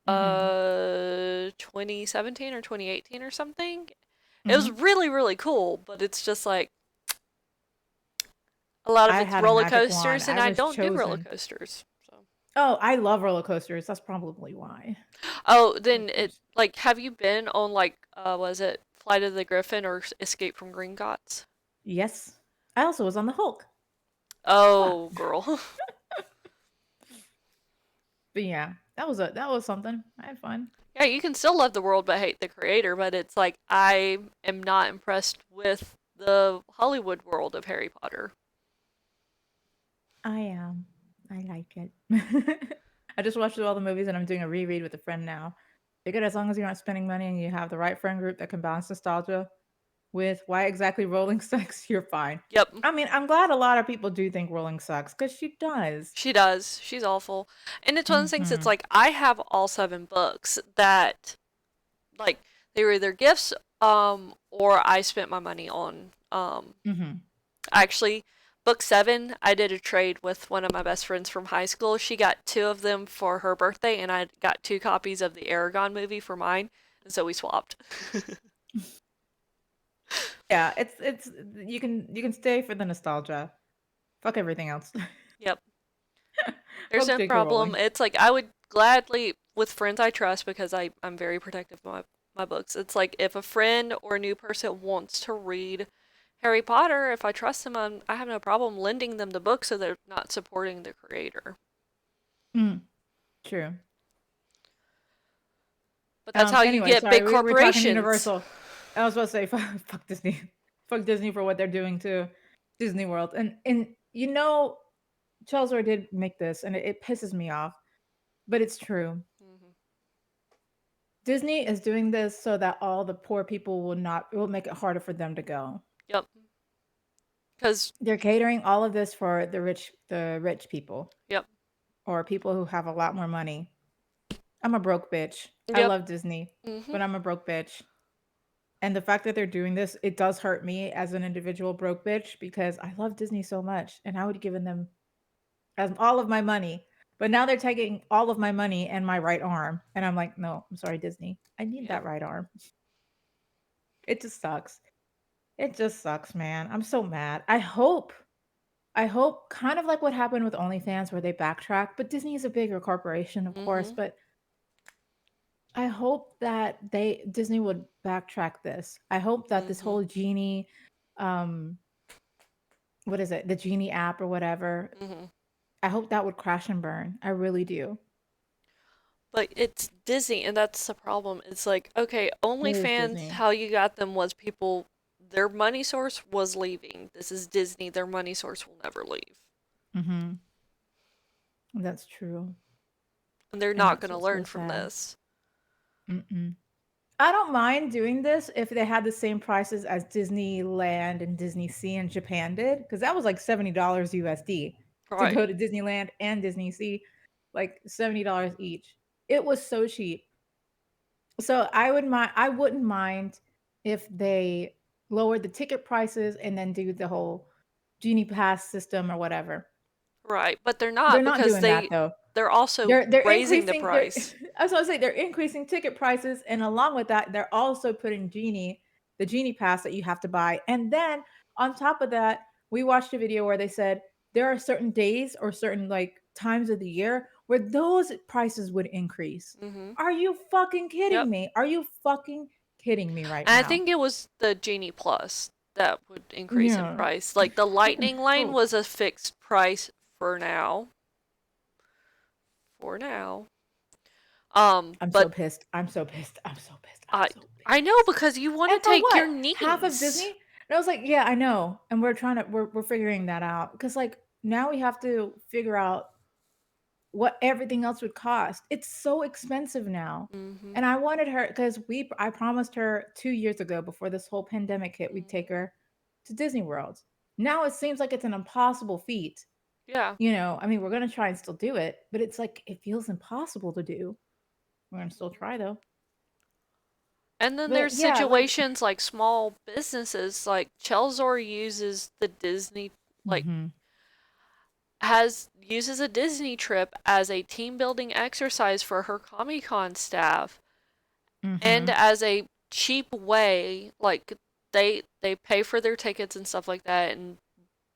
Mhm, 2017 or 2018 or something. It was mhm. really really cool, but it's just like a lot of I it's had a roller magic wand. coasters and I I was don't do roller chosen. coasters. So. Oh, I love roller coasters. That's probably why. Oh, Roller then it coasters. like have you been on like was it Flight of the Griffin or Escape from Gringotts? Yes. I also was on the Hulk. Huh. Oh, girl. But yeah, that was something. I had fun. Yeah, you can still love the world but hate the creator, but it's like I am not impressed with the Hollywood world of Harry Potter. I am. I like it. I just watched all the movies and I'm doing a reread with a friend now. Figured as long as you're not spending money and you have the right friend group that can balance nostalgia with why exactly Rolling sucks, you're fine. Yep, I mean, I'm glad a lot of people do think Rolling sucks because she does. she does. She's awful. And it's one of those things it's Hmm. like I have all 7 books that like they were either gifts or I spent my money on. Hmm. Actually, book 7, I did a trade with one of my best friends from high school. She got 2 of them for her birthday and I got 2 copies of the Aragon movie for mine, and so we swapped. Yeah, it's you can stay for the nostalgia. Fuck everything else. Yep. There's Fuck no J.K. problem. Rowling. It's like I would gladly, with friends I trust, because I'm very protective of my books. It's like if a friend or a new person wants to read Harry Potter, if I trust them, I have no problem lending them the book so they're not supporting the creator. Mm, true. But that's how you Anyway, get sorry, big we were talking corporations. Universal. I was about to say fuck Disney. Fuck Disney for what they're doing to Disney World. And Chelsea did make this and it pisses me off, but it's true. Mhm. Disney is doing this so that all the poor people will not, it will make it harder for them to go. Yep. Because, They're catering all of this for the rich people yep. or people who have a lot more money. I'm a broke bitch. I Yep. love Disney, Hmm. but I'm a broke bitch. And the fact that they're doing this, it does hurt me as an individual broke bitch because I love Disney so much and I would have given them as all of my money. But now they're taking all of my money and my right arm. And I'm like, no, I'm sorry, Disney. I need Yeah. that right arm. It just sucks. It just sucks, man. I'm so mad. I hope kind of like what happened with OnlyFans where they backtrack, but Disney is a bigger corporation, of course, Hmm. but I hope that Disney would backtrack this. I hope that this Hmm. whole Genie, um, what is it? The Genie app or whatever. Hmm. I hope that would crash and burn. I really do. But it's Disney, and that's the problem. It's like, okay, It is OnlyFans, Disney. how you got them was people, their money source was leaving. This is Disney, their money source will never leave. Mm-hmm. That's true. And they're And not that's going to what's so learn from sad. this. Mm-mm. I don't mind doing this if they had the same prices as Disneyland and Disney Sea in Japan did, because that was like $70 USD to Right. go to Disneyland and Disney Sea, like $70 each. It was so cheap. So I wouldn't mind if they lowered the ticket prices and then do the whole Genie Pass system or whatever. Right. But they're They're not not because doing that though. they're also They're raising the increasing they're price. I was gonna say they're increasing ticket prices, and along with that, they're also putting the Genie Pass that you have to buy. And then on top of that, we watched a video where they said there are certain days or certain like times of the year where those prices would increase. Hmm. Are you fucking Yep. kidding me? Are you fucking kidding me right And I now? think it was the Genie Plus that would increase in Yeah. price. Like the Lightning Lane Oh, was a fixed price for now. For now. I'm so But pissed. I'm so pissed. I'm so pissed. I'm I so I know pissed. because you want to And for take your what? Half of niece. Disney? And I was like, "Yeah, I know." And we're figuring that out because like now we have to figure out what everything else would cost. It's so expensive now. Hmm. And I wanted her because I promised her 2 years ago before this whole pandemic hit, we'd take Hmm. her to Disney World. Now it seems like it's an impossible feat. Yeah. I mean, we're gonna try and still do it, but it's like it feels impossible to do. We're gonna still try though. And then there's But yeah, like situations like small businesses, like Chelsor uses the Disney, like Mhm. has uses a Disney trip as a team building exercise for her Comic Con staff, and Mhm. as a cheap way, like they pay for their tickets and stuff like that, and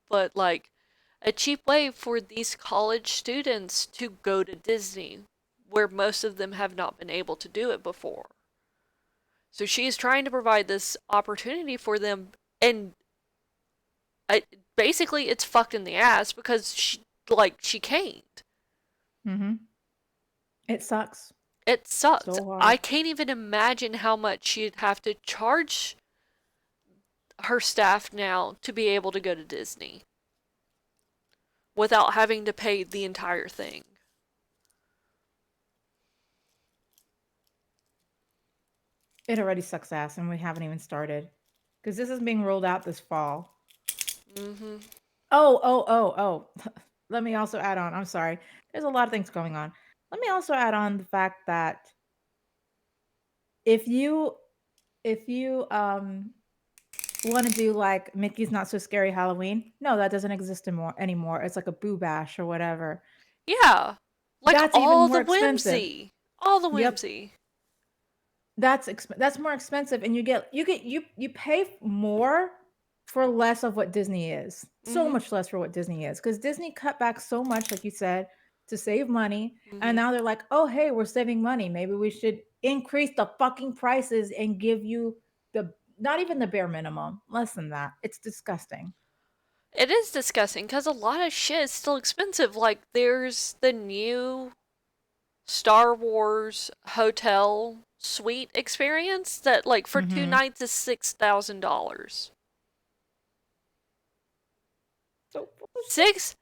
but like a cheap way for these college students to go to Disney, where most of them have not been able to do it before. So she's trying to provide this opportunity for them, and I, basically it's fucked in the ass because she can't. Mhm. It sucks It sucks. so I hard. can't even imagine how much she'd have to charge her staff now to be able to go to Disney without having to pay the entire thing. It already sucks ass, and we haven't even started because this is being rolled out this fall. Hmm. Oh, oh, oh, oh. Let me also add on. I'm sorry. There's a lot of things going on. Let me also add on the fact that if you if you want to do like Mickey's Not So Scary Halloween, no, that doesn't exist anymore. It's like a Boo Bash or whatever. Yeah. Like That's even all more the expensive. whimsy. All the Yep. whimsy. That's more expensive, and you pay more for less of what Disney is. So Hmm. much less for what Disney is, because Disney cut back so much, like you said, to save money, and Hmm. now they're like, "Oh, hey, we're saving money. Maybe we should increase the fucking prices and give you the not even the bare minimum, less than that." It's disgusting. It is disgusting because a lot of shit is still expensive. Like, there's the new Star Wars hotel suite experience that, like, for two Mhm. nights is $6,000. so bullshit. Six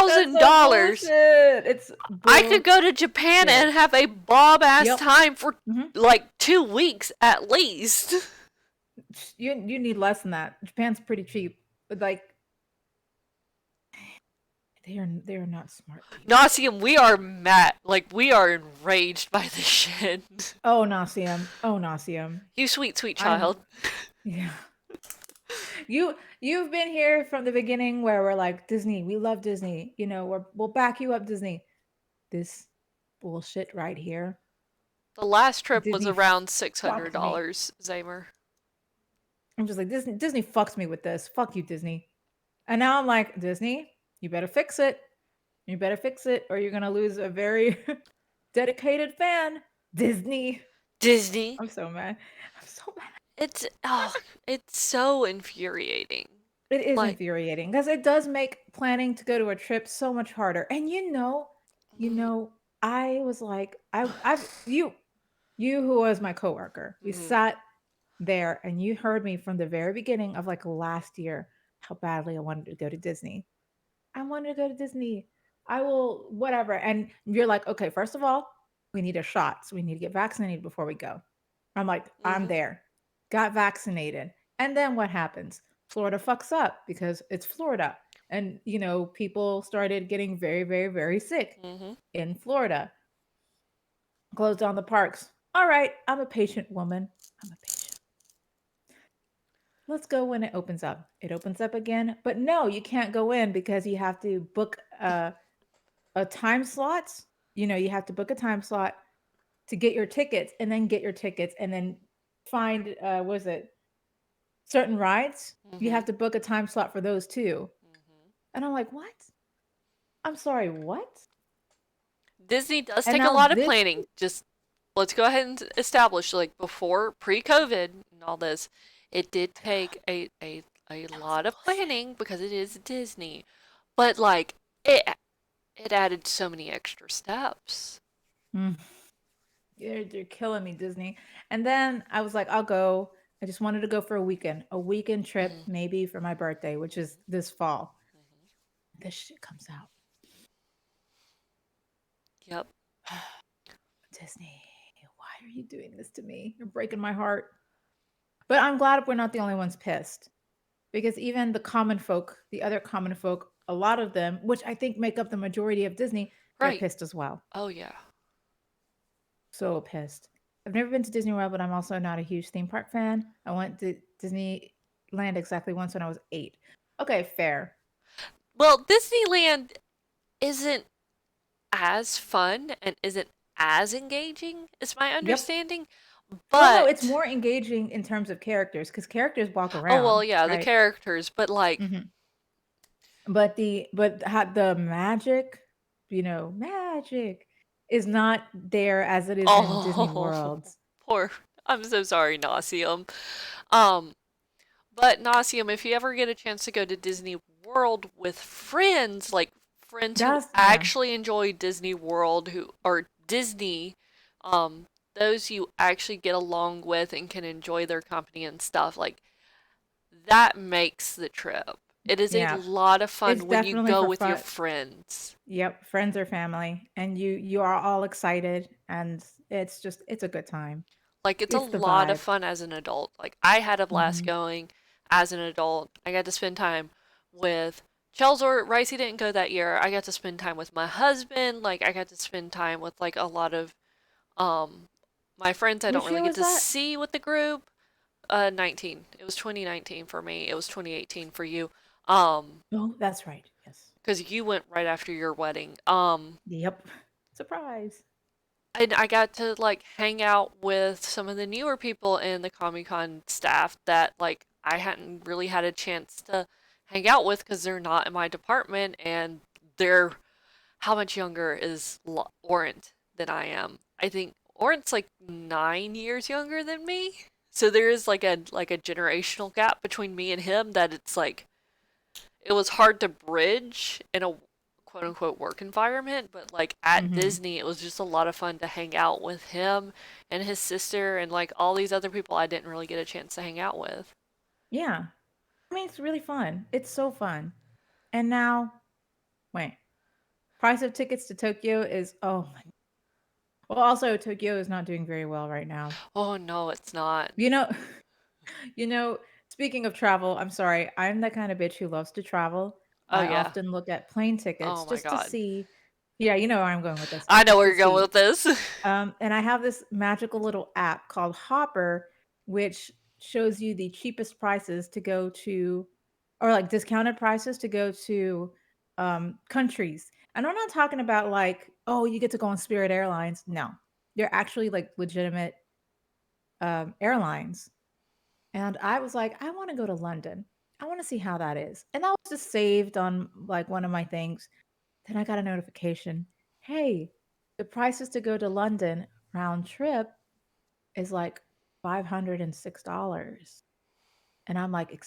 That's thousand so dollars. bullshit. It's I could go to Japan bullshit. and have a bomb ass Yep. time for hmm like 2 weeks at least. You need less than that. Japan's pretty cheap, but like they are not smart people. Nauseum, we are mad. Like, we are enraged by this shit. Oh, Nauseum. Oh, Nauseum. You sweet, sweet I'm child. yeah. You've been here from the beginning where we're like Disney, we love Disney. We'll back you up, Disney. This bullshit right here. The last trip was Disney around fucked me. $600, Zamer. I'm just like Disney fucks me with this. Fuck you, Disney. And now I'm like, Disney, you better fix it. You better fix it, or you're gonna lose a very dedicated fan. Disney. Disney. I'm so mad. I'm so mad. It's so infuriating. It is Like, infuriating because it does make planning to go to a trip so much harder. And you mhm, know, I was like, you who was my coworker, we mhm, sat there and you heard me from the very beginning of like last year how badly I wanted to go to Disney. I wanted to go to Disney. I will, whatever. And you're like, okay, first of all, we need a shot. So we need to get vaccinated before we go. I'm like, I'm mhm, there. Got vaccinated. And then what happens? Florida fucks up because it's Florida. And, people started getting very, very, very sick mhm. in Florida. Closed down the parks. All right, I'm a patient woman. I'm a patient. Let's go when it opens up. It opens up again. But no, you can't go in because you have to book a time slot. You have to book a time slot to get your tickets and then get your tickets and then find was it certain rides? You have Mhm. to book a time slot for those too. Mhm. And I'm like, "What? I'm sorry, what?" Disney does And take a now lot of this planning. Just let's go ahead and establish, like, before pre-COVID and all this, it did take a that was lot of bullshit. planning because it is Disney. But like it added so many extra steps. Mm, you're killing me, Disney. And then I was like, "I'll go." I just wanted to go for a weekend trip, Mhm. maybe for my birthday, which is Mhm. this fall. Mhm. This shit comes out. Yep. Disney, why are you doing this to me? You're breaking my heart. But I'm glad we're not the only ones pissed because even the common folk, the other common folk, a lot of them, which I think make up the majority of Disney, they're Right. pissed as well. Oh yeah. So pissed. I've never been to Disney World, but I'm also not a huge theme park fan. I went to Disneyland exactly once when I was 8. Okay, fair. Well, Disneyland isn't as fun and isn't as engaging, is my Yep. understanding. Well, no, it's But more engaging in terms of characters because characters walk oh well, around, yeah, the right? characters, but like hmm But the magic, magic is not there as it is in Disney oh, World. poor. I'm so sorry, Nauseum. Um, but Nauseum, if you ever get a chance to go to Disney World with friends, like friends who Yeah. actually enjoy Disney World, who are Disney, those you actually get along with and can enjoy their company and stuff, like that makes the trip. It is a Yeah. lot of It's fun when you definitely go for with your fun. friends. Yep, friends or family, and you are all excited, and it's a good time. Like, it's a It's the lot of vibe. fun as an adult. Like, I had a blast Mhm. going as an adult. I got to spend time with Chels or Ricey didn't go that year. I got to spend time with my husband. Like, I got to spend time with like a lot of um my friends I don't Which really year get was to that? see with the group. 19. It was 2019 for me. It was 2018 for you. Oh, that's right. Yes. Because you went right after your wedding. Yep. Surprise. And I got to like hang out with some of the newer people in the Comic Con staff that like I hadn't really had a chance to hang out with because they're not in my department and they're how much younger is Orant than I am? I think Orant's like 9 years younger than me. So there is like a generational gap between me and him that it's like it was hard to bridge in a quote unquote work environment, but like at Mhm. Disney, it was just a lot of fun to hang out with him and his sister and like all these other people I didn't really get a chance to hang out with. Yeah. I mean, it's really fun. It's so fun. And now, wait, price of tickets to Tokyo is, oh my. Well, also Tokyo is not doing very well right now. Oh no, it's not. You know, you know, speaking of travel, I'm sorry, I'm the kind of bitch who loves to travel. Oh I yeah. often look at plane Oh tickets my just to god. see. Yeah, you know where I'm going with this. I know Just where to you're going see. with this. And I have this magical little app called Hopper, which shows you the cheapest prices to go to, or like discounted prices to go to countries. And I'm not talking about like, oh, you get to go on Spirit Airlines. No, they're actually like legitimate airlines. And I was like, I want to go to London. I want to see how that is. And that was just saved on like one of my things. Then I got a notification. Hey, the prices to go to London round trip is like $506. And I'm like,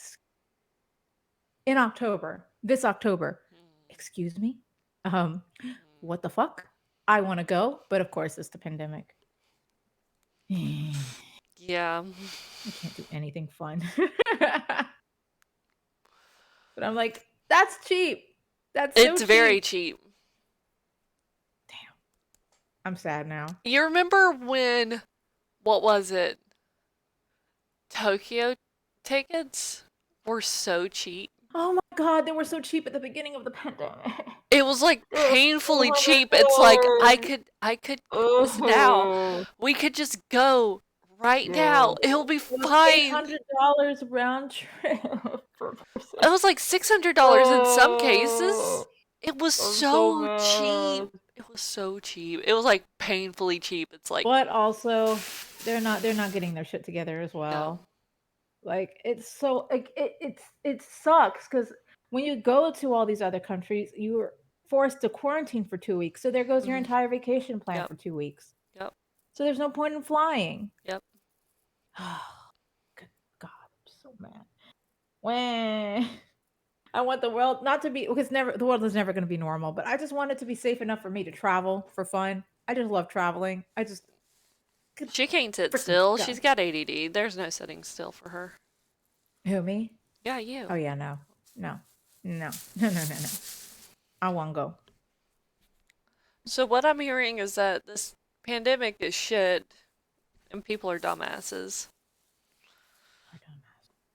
in October, this October, excuse me? Um, what the fuck? I want to go, but of course it's the pandemic. I Yeah. can't do anything fun. But I'm like, that's cheap. That's so It's very cheap. cheap. Damn. I'm sad now. You remember when, what was it? Tokyo tickets were so cheap. Oh my god, they were so cheap at the beginning of the pandemic. It was like They were painfully cheap. It's like $400. I could do this now. Oh, We could just go right now. no. It'll be It was fine. $800 round trip per person. It was like $600 in some cases. Oh, It was I'm so so cheap. mad. It was so cheap. It was like painfully cheap. It's like But also, they're not getting their shit together as no. well. Like it's so like it sucks because when you go to all these other countries, you're forced to quarantine for 2 weeks. So there goes your Mhm. entire vacation plan Yep. for 2 weeks. Yep. So there's no point in flying. Yep. Good God, I'm so mad. When I want the world not to be because never the world is never going to be normal, but I just want it to be safe enough for me to travel for fun. I just love traveling. I just good She can't sit freaking still. God. She's got ADD. There's no sitting still for her. Who me? Yeah, you. Oh yeah, no, no, no, no, no, no, no. I won't go. So what I'm hearing is that this pandemic is shit and people are dumbasses.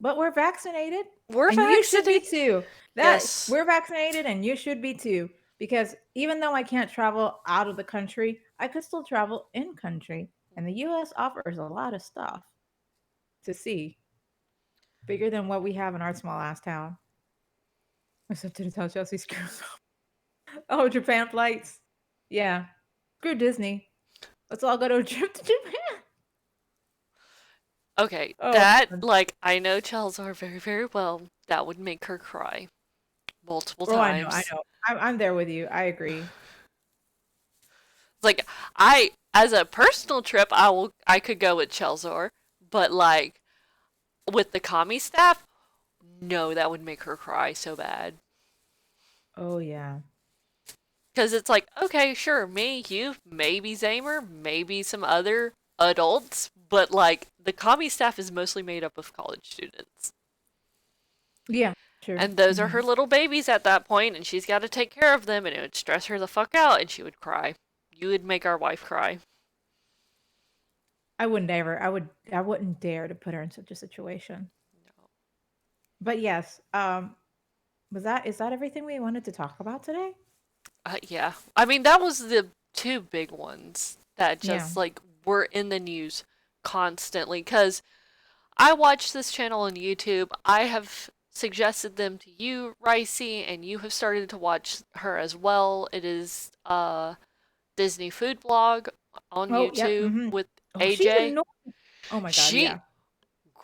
But we're vaccinated, We're and you should be vaccinated. too. That Yes. we're vaccinated, and you should be too. Because even though I can't travel out of the country, I could still travel in country, and the U.S. offers a lot of stuff to see, bigger than what we have in our small ass town. Except to tell Chelsea screws up. Oh, Japan flights. Yeah, screw Disney. Let's all go to a trip to Japan. Okay, Oh, that, God. like, I know Chelsea very, very well. That would make her cry multiple Oh, I know, I times. know. I'm there with you. I agree. Like, as a personal trip, I could go with Chelsea, but like, with the commie staff, no, that would make her cry so bad. Oh yeah. Because it's like, okay, sure, me, you, maybe Zamer, maybe some other adults, but like, the commie staff is mostly made up of college students. Yeah, sure. And those are Mhm. her little babies at that point, and she's got to take care of them, and it would stress her the fuck out, and she would cry. You would make our wife cry. I wouldn't ever. I wouldn't dare to put her in such a situation. But yes, was that is that everything we wanted to talk about today? Yeah. I mean, that was the two big ones that Yeah. just like were in the news constantly. Because I watch this channel on YouTube. I have suggested them to you, Ricey, and you have started to watch her as well. It is Disney Food Blog on Oh, yep. YouTube Mhm. with Oh, she's AJ. annoying. Oh my god, She, yeah.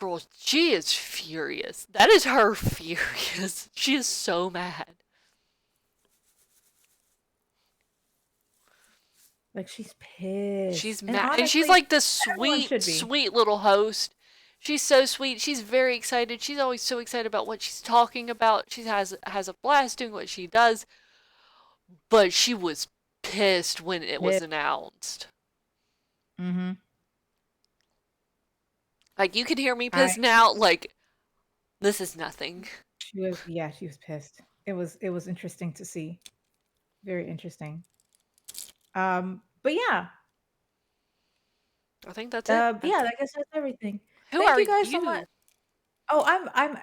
girl, she is furious. That is her furious. She is so mad. Like she's pissed. She's And mad, and she's honestly, like this everyone sweet, should be. sweet little host. She's so sweet. She's very excited. She's always so excited about what she's talking about. She has a blast doing what she does. But she was pissed when it was Pissed. announced. Mhm. Like you can hear me I pissed now. Like this is nothing. she was yeah, she was pissed. it was interesting to see. Very interesting. But yeah, I think that's it. yeah, I guess that's everything. Who Thank are you guys so much. you? Oh, I'm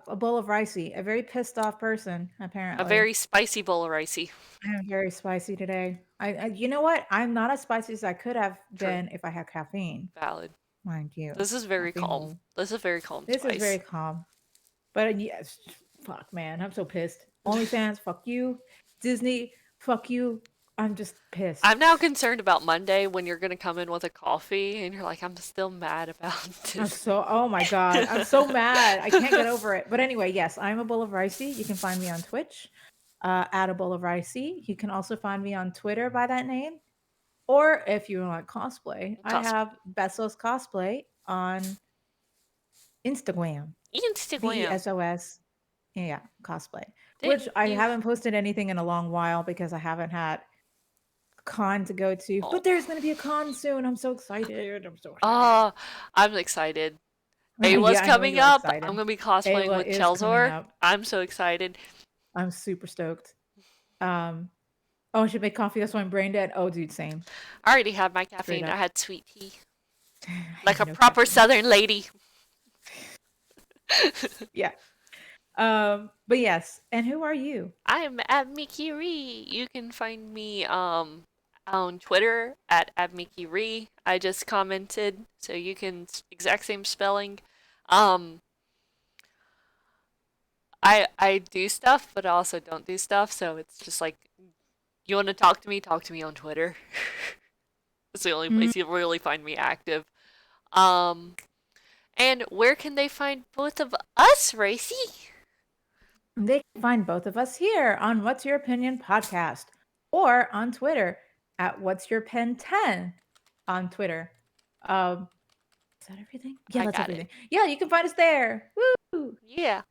a bowl of ricey, a very pissed off person, A apparently. very spicy bowl of ricey. I'm very spicy today. You know what? I'm not as spicy as I could have True. been if I had caffeine, Valid. mind you. This is very Caffeine calm. will. This is very calm This is very spice. calm. But yes, fuck, man, I'm so pissed. OnlyFans, fuck you. Disney, fuck you. I'm just pissed. I'm now concerned about Monday when you're gonna come in with a coffee and you're like, I'm still mad about this. Oh my God, I'm so mad. I can't get over it. But anyway, yes, I'm a bowl of ricey. You can find me on Twitch, at a bowl of ricey. You can also find me on Twitter by that name. Or if you want cosplay, I have Besos Cosplay on Instagram. Instagram. BESOS. Yeah, cosplay. Which Didn't I you? haven't posted anything in a long while because I haven't had a con to go to. Oh. But there's gonna be a con soon. I'm so excited. I'm so excited. Ah, I'm excited. Ayla's Yeah, I know coming you're up. excited. I'm gonna be cosplaying Ayla with is coming Chelsor. up. I'm so excited. I'm super stoked. Oh, I should make coffee. That's why I'm brain dead. Oh, dude, same. I already had my Straight caffeine. up. I had sweet tea. I Like a have no proper caffeine. Southern lady. Yeah. But yes. And who are you? I'm at Mickey Ree. You can find me on Twitter at Mickey Ree. I just commented, so you can exact same spelling. I do stuff, but I also don't do stuff, so it's just like you want to talk to me on Twitter. It's the only place you'll really find me active. And where can they find both of us, Racy? They can find both of us here on What's Your Opinion podcast or on Twitter at What's Your Pen 10 on Twitter. Is that everything? Yeah, I that's got everything. Yeah, you can find us there. Woo! Yeah.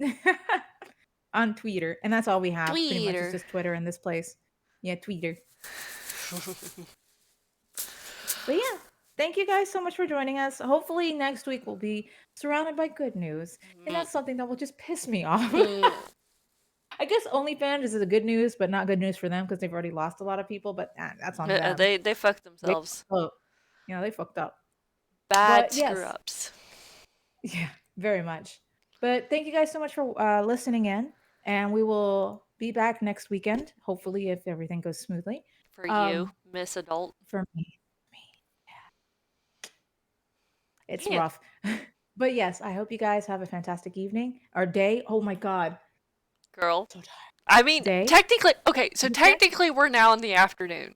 On Twitter. And that's all we have. Pretty much Twitter. it's just Twitter in this place. Yeah, Twitter. But yeah, thank you guys so much for joining us. Hopefully next week we'll be surrounded by good news. And that's something that will just piss me off. I guess OnlyFans is the good news, but not good news for them because they've already lost a lot of people. But that's on them. They fucked themselves. They fucked up. Bad But yes, screw ups. yeah, very much. But thank you guys so much for listening in, and we will be back next weekend. Hopefully, if everything goes smoothly. For you, Miss Adult. For me, yeah. It's Yeah. rough. But yes, I hope you guys have a fantastic evening or day. Oh my God, Girl. so tired. I mean, Day? technically, okay, so Okay. technically we're now in the afternoon.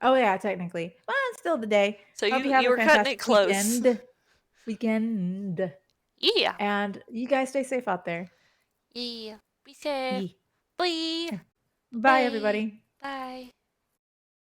Oh yeah, technically, but it's still the day. So Hope you have a were cutting fantastic it close. Weekend. Yeah. And you guys stay safe out there. Yeah. Be safe. Yeah. Bye. Bye, Bye. everybody. Bye.